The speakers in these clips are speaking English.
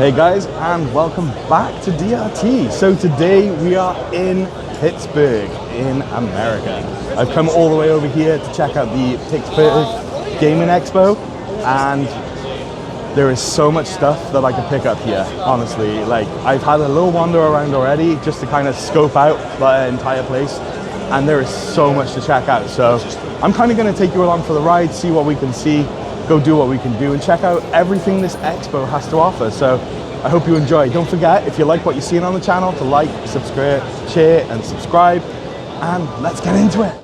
Hey guys, and welcome back to DRT. So today we are in Pittsburgh in America. I've come all the way over here to check out the Pittsburgh Gaming Expo, and there is so much stuff that I can pick up here, honestly. Like, I've had a little wander around already just to kind of scope out the entire place, and there is so much to check out. So I'm kind of going to take you along for the ride, see what we can see, go do what we can do, and check out everything this expo has to offer. So I hope you enjoy. Don't forget, if you like what you're seeing on the channel, to like, subscribe, share, and subscribe, and let's get into it.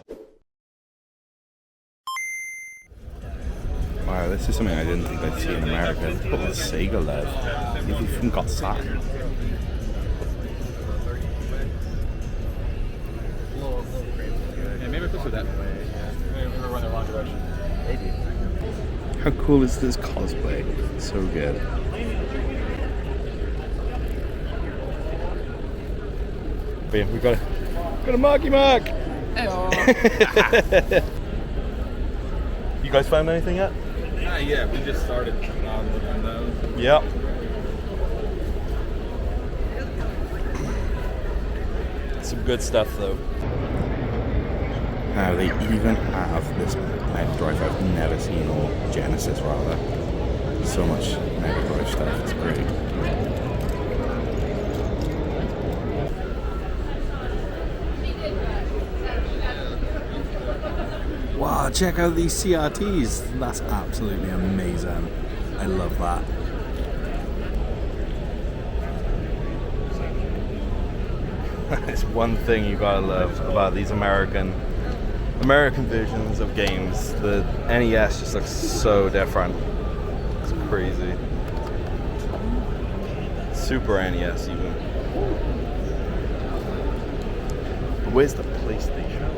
Wow, this is something I didn't think I'd see in America. It's called the Sega Lev. You've even got Saturn. Yeah, maybe push it that way. Maybe we're running the wrong direction. Maybe. How cool is this cosplay? It's so good. But yeah, we've got a Marky Mark! Hey. You guys found anything yet? Not yet, we just started on looking those. Yep. Some good stuff though. Now they even have this Mega Drive I've never seen, or Genesis rather. So much Mega Drive stuff, it's great. Wow, check out these CRTs. That's absolutely amazing. I love that. It's one thing you gotta love about these American versions of games. The NES just looks so different. It's crazy. Super NES even. But where's the PlayStation?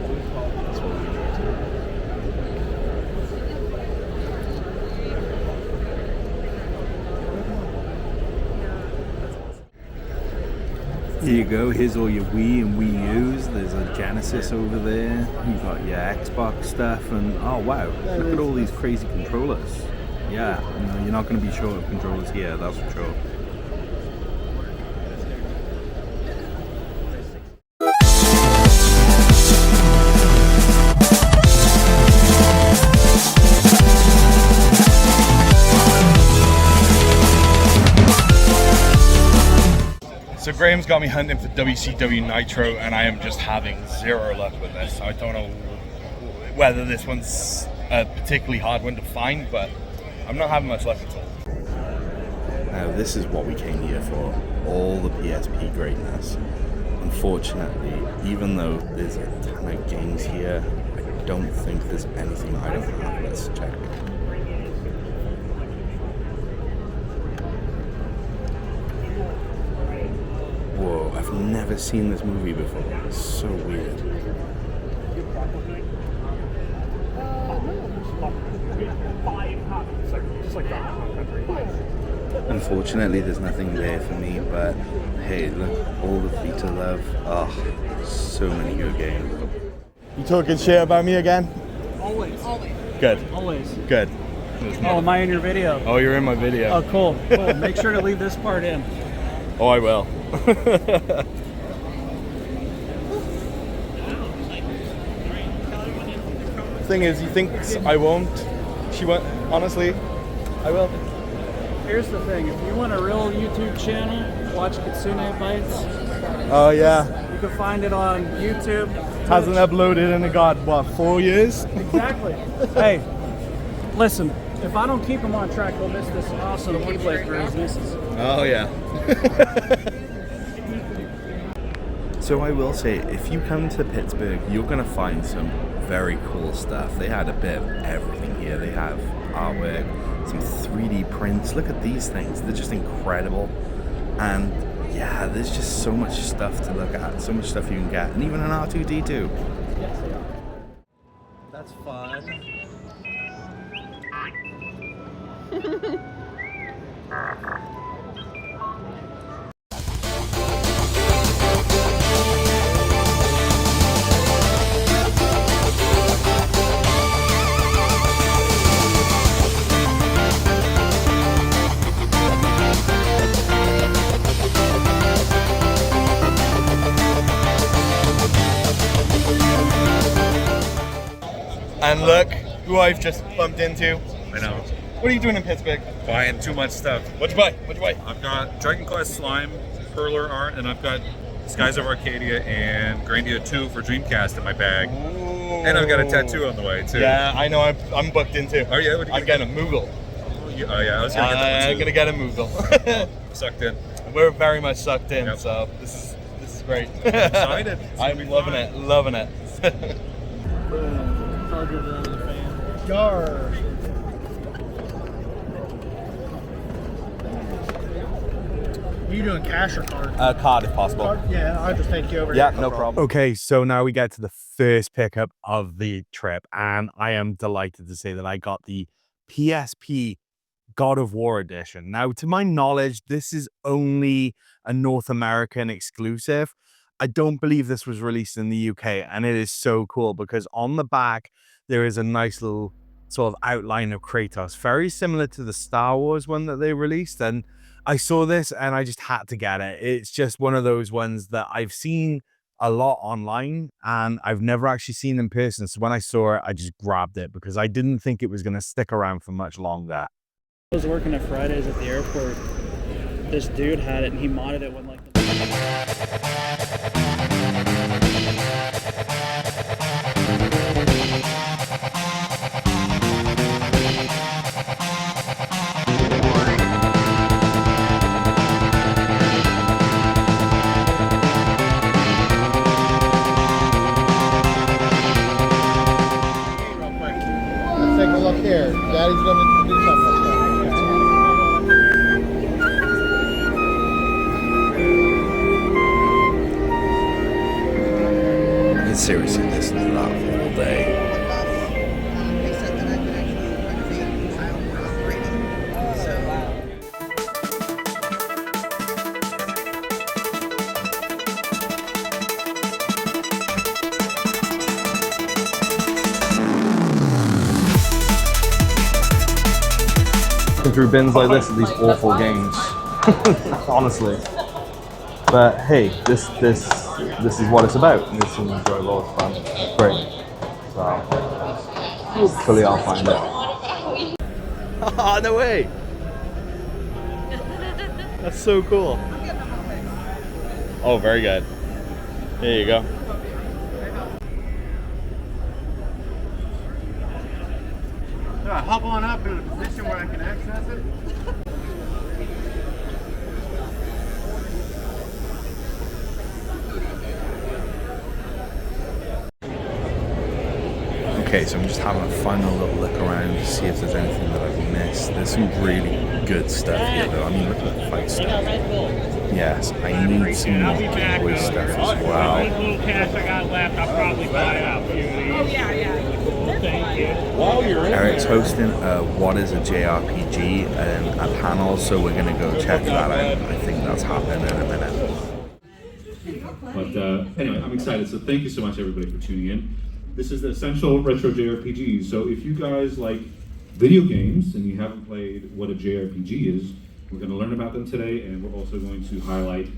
That's what we need to. Here you go, here's all your Wii and Wii U's. There's a Genesis over there. You've got your Xbox stuff, and oh wow, look at all these crazy controllers. Yeah, you're not going to be short of controllers here, that's for sure. So Graham's got me hunting for WCW Nitro, and I am just having zero luck with this. I don't know whether this one's a particularly hard one to find, but I'm not having much luck at all. Now this is what we came here for, all the PSP greatness. Unfortunately, even though there's a ton of games here, I don't think there's anything I don't have. Let's check. Whoa, I've never seen this movie before. It's so weird. Unfortunately, there's nothing there for me, but hey, look, all the Vita love. Oh, so many good games. You talking shit about me again? Always. Always. Good. Always. Good. Oh, am I in your video? Oh, you're in my video. Oh, cool. Cool. Make sure to leave this part in. Oh, I will. Thing is, you think I won't? She won't. Honestly, I will. Here's the thing. If you want a real YouTube channel, watch Kitsune Bites. Oh yeah. You can find it on YouTube. Hasn't uploaded in what, 4 years? Exactly. Hey, listen. If I don't keep them on track, they'll miss this awesome gameplay for his nieces. Oh yeah. So I will say, if you come to Pittsburgh, you're going to find some very cool stuff. They had a bit of everything here. They have artwork, some 3D prints. Look at these things. They're just incredible. And yeah, there's just so much stuff to look at, so much stuff you can get, and even an R2-D2. That's fun. And look who I've just bumped into. I know. What are you doing in Pittsburgh? Buying too much stuff. What'd you buy? What'd you buy? I've got Dragon Quest Slime, Perler art, and I've got Skies of Arcadia and Grandia 2 for Dreamcast in my bag. Ooh. And I've got a tattoo on the way, too. Yeah, I know. I'm booked in too. Oh, yeah? What are you I'm getting a Moogle. Oh, yeah, I was going to get that one, too. I'm gonna get a Moogle. Sucked in. We're very much sucked in, Yep. so this is great. I'm excited. It's gonna I'm be loving fun. it, loving it. Gar. You doing cash or card? Card if possible. Card? Yeah, I'll just take you over. Yeah, here. no problem. Okay, so now we get to the first pickup of the trip, and I am delighted to say that I got the PSP God of War edition. Now, to my knowledge, this is only a North American exclusive. I don't believe this was released in the UK, and it is so cool because on the back, there is a nice little sort of outline of Kratos, very similar to the Star Wars one that they released. And I saw this and I just had to get it. It's just one of those ones that I've seen a lot online and I've never actually seen in person. So when I saw it, I just grabbed it because I didn't think it was going to stick around for much longer. I was working at Fridays at the airport. This dude had it and he modded it when like Let's take a look here. Daddy's gonna do something like that. I can seriously listen to that all day. They said that I could actually renovate my own operating. So Through bins like this are these awful games, honestly. But hey, this is what it's about. And this is enjoyable, it's fun, great. So hopefully I'll find it. Oh, no way! That's so cool. Oh, very good. There you go. Hop on up in a position where I can access it. Okay, so I'm just having a final little look around to see if there's anything that I've missed. There's some really good stuff here though. I mean, look at the fight stuff. Yes, I need some more Game Boy stuff as well. little cash I got left, I'll probably buy out for you. Oh yeah. Thank you. While you're in Eric's hosting What is a JRPG a panel, so we're going to go check that out. I think that's happening in a minute. But anyway, I'm excited. So thank you so much, everybody, for tuning in. This is the Essential Retro JRPG. So if you guys like video games and you haven't played what a JRPG is, we're going to learn about them today, and we're also going to highlight,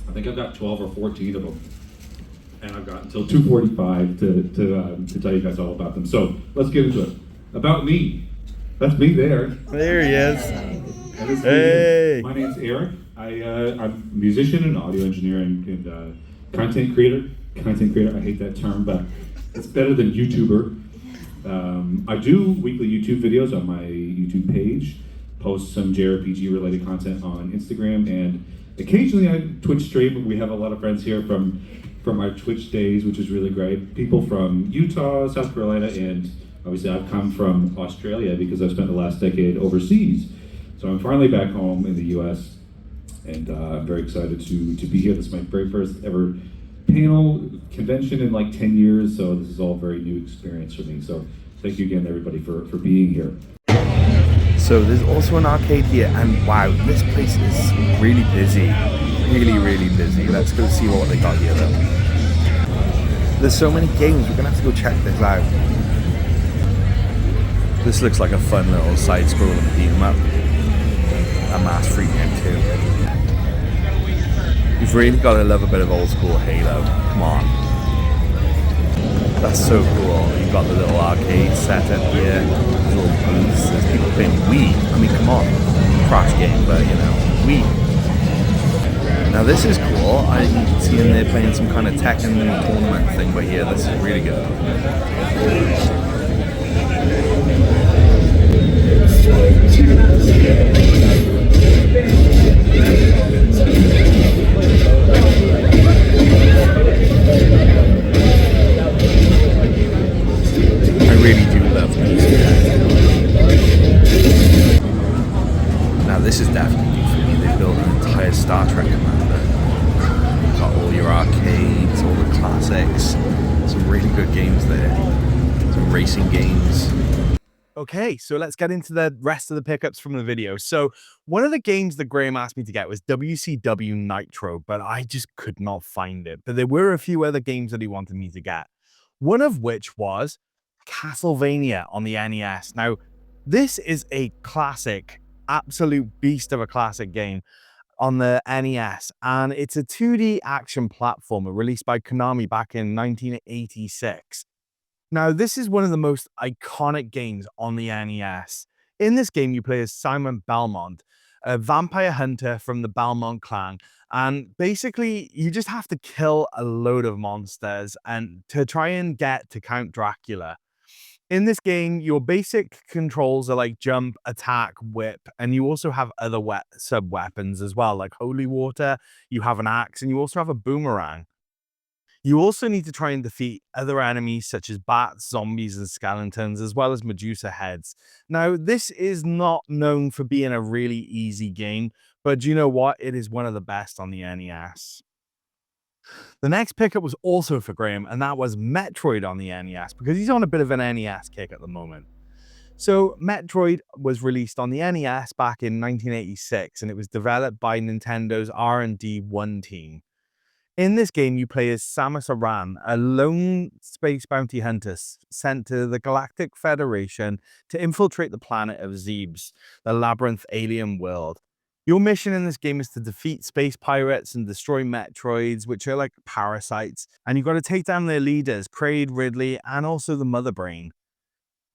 I think I've got 12 or 14 of them. And I've got until 2:45 to tell you guys all about them. So let's get into it. About me. That's me there. There he is. And this is Hey. my name's Eric. I'm a musician and audio engineer and content creator. Content creator, I hate that term, but it's better than YouTuber. I do weekly YouTube videos on my YouTube page, post some JRPG related content on Instagram, and occasionally I Twitch stream. We have a lot of friends here from our Twitch days, which is really great. People from Utah, South Carolina, and obviously I've come from Australia because I've spent the last decade overseas. So I'm finally back home in the US, and I'm very excited to be here. This is my very first ever panel convention in like 10 years, so this is all a very new experience for me. So thank you again, everybody, for being here. So there's also an arcade here, and wow, this place is really busy. Really busy. Let's go see what they got here though. There's so many games, we're gonna have to go check this out. This looks like a fun little side-scrolling beat 'em up. A mass free game too. You've really got to love a bit of old school Halo. Come on. That's so cool. You've got the little arcade setup here, there's little booths, there's people playing Wii. I mean, come on, crash game, but you know, Wii. Now this is cool. I'm seeing they're playing some kind of Tekken tournament thing, but yeah, this is really good. I really do love the music. Now this is definitely new for me. They built an entire Star Trek commander. Got all your arcades, all the classics. Some really good games there. Some racing games. Okay, so let's get into the rest of the pickups from the video. So one of the games that Graham asked me to get was WCW Nitro, but I just could not find it. But there were a few other games that he wanted me to get. One of which was Castlevania on the NES. Now, this is a classic, absolute beast of a classic game on the NES, and it's a 2D action platformer released by Konami back in 1986. Now, this is one of the most iconic games on the NES. In this game, you play as Simon Belmont, a vampire hunter from the Belmont clan, and basically, you just have to kill a load of monsters and to try and get to Count Dracula. In this game, your basic controls are like jump, attack, whip, and you also have other sub-weapons as well, like holy water, you have an axe, and you also have a boomerang. You also need to try and defeat other enemies such as bats, zombies, and skeletons, as well as Medusa heads. Now, this is not known for being a really easy game, but do you know what? It is one of the best on the NES. The next pickup was also for Graham, and that was Metroid on the NES, because he's on a bit of an NES kick at the moment. So, Metroid was released on the NES back in 1986, and it was developed by Nintendo's R&D 1 team. In this game, you play as Samus Aran, a lone space bounty hunter sent to the Galactic Federation to infiltrate the planet of Zebes, the labyrinth alien world. Your mission in this game is to defeat space pirates and destroy Metroids, which are like parasites, and you've got to take down their leaders, Kraid, Ridley, and also the Mother Brain.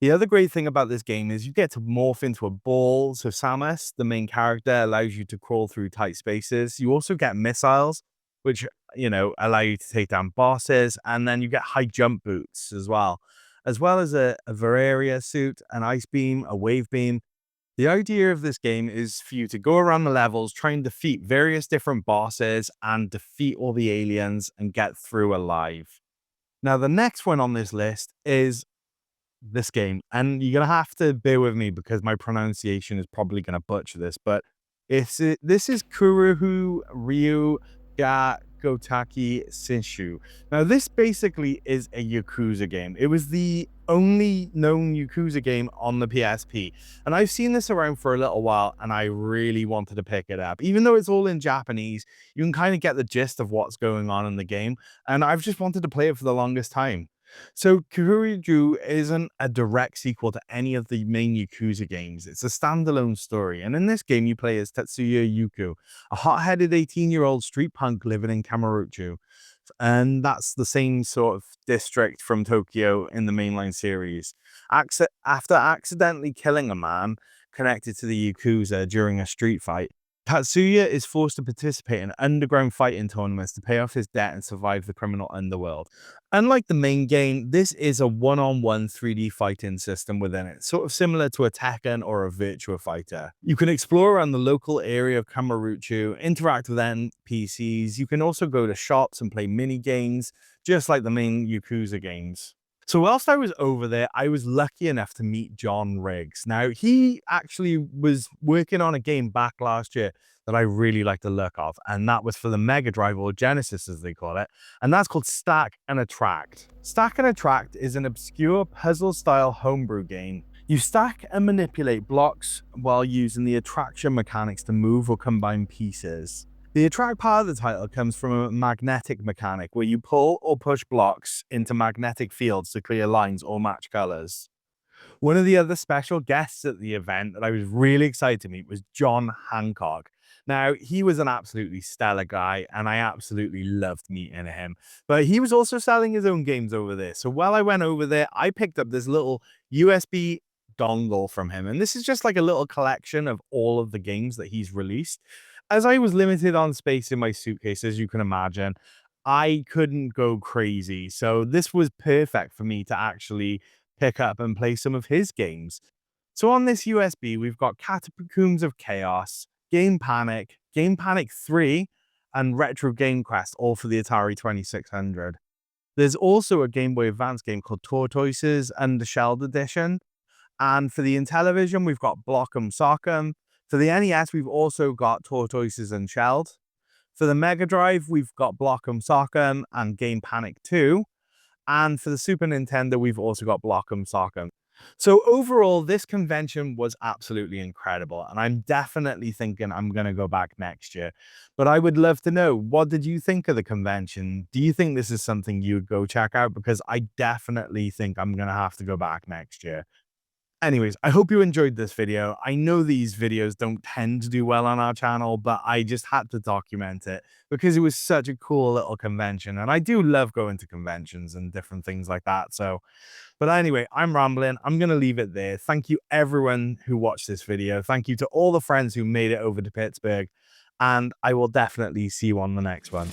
The other great thing about this game is you get to morph into a ball, so Samus, the main character, allows you to crawl through tight spaces. You also get missiles, which, you know, allow you to take down bosses, and then you get high jump boots as well as a Veraria suit, an ice beam, a wave beam. The idea of this game is for you to go around the levels, try and defeat various different bosses and defeat all the aliens and get through alive. Now, the next one on this list is this game, and you're gonna have to bear with me because my pronunciation is probably gonna butcher this, but this is Kuruhu Ryu Ga Gotaki Senshu. Now, this basically is a Yakuza game. It was the only known Yakuza game on the PSP, and I've seen this around for a little while, and I really wanted to pick it up. Even though it's all in Japanese, you can kind of get the gist of what's going on in the game, and I've just wanted to play it for the longest time. So Kuroju isn't a direct sequel to any of the main Yakuza games. It's a standalone story, and in this game you play as Tetsuya Yuko, a hot-headed 18-year-old street punk living in Kamurocho. And that's the same sort of district from Tokyo in the mainline series. After accidentally killing a man connected to the Yakuza during a street fight, Tatsuya is forced to participate in underground fighting tournaments to pay off his debt and survive the criminal underworld. Unlike the main game, this is a one-on-one 3D fighting system within it, sort of similar to a Tekken or a Virtua Fighter. You can explore around the local area of Kamurocho, interact with NPCs. You can also go to shops and play mini games, just like the main Yakuza games. So whilst I was over there, I was lucky enough to meet John Riggs. Now, he actually was working on a game back last year that I really like the look of, and that was for the Mega Drive, or Genesis as they call it, and that's called Stack and Attract. Stack and Attract is an obscure puzzle-style homebrew game. You stack and manipulate blocks while using the attraction mechanics to move or combine pieces. The attract part of the title comes from a magnetic mechanic where you pull or push blocks into magnetic fields to clear lines or match colors. One of the other special guests at the event that I was really excited to meet was John Hancock. Now, he was an absolutely stellar guy, and I absolutely loved meeting him. But he was also selling his own games over there. So while I went over there, I picked up this little USB dongle from him. And this is just like a little collection of all of the games that he's released. As I was limited on space in my suitcase, as you can imagine, I couldn't go crazy. So this was perfect for me to actually pick up and play some of his games. So on this USB, we've got Catacombs of Chaos, Game Panic 3, and Retro Game Quest, all for the Atari 2600. There's also a Game Boy Advance game called Tortoises and the Shelled Edition. And for the Intellivision, we've got Block'em Sock'em. For the NES, we've also got Tortoises and Shelled. For the Mega Drive, we've got Block'em Sock'em and Game Panic 2. And for the Super Nintendo, we've also got Block'em Sock'em. So overall, this convention was absolutely incredible, and I'm definitely thinking I'm going to go back next year. But I would love to know, what did you think of the convention? Do you think this is something you would go check out? Because I definitely think I'm going to have to go back next year. Anyways, I hope you enjoyed this video. I know these videos don't tend to do well on our channel, but I just had to document it because it was such a cool little convention. And I do love going to conventions and different things like that. So, but anyway, I'm rambling. I'm going to leave it there. Thank you everyone who watched this video. Thank you to all the friends who made it over to Pittsburgh. And I will definitely see you on the next one.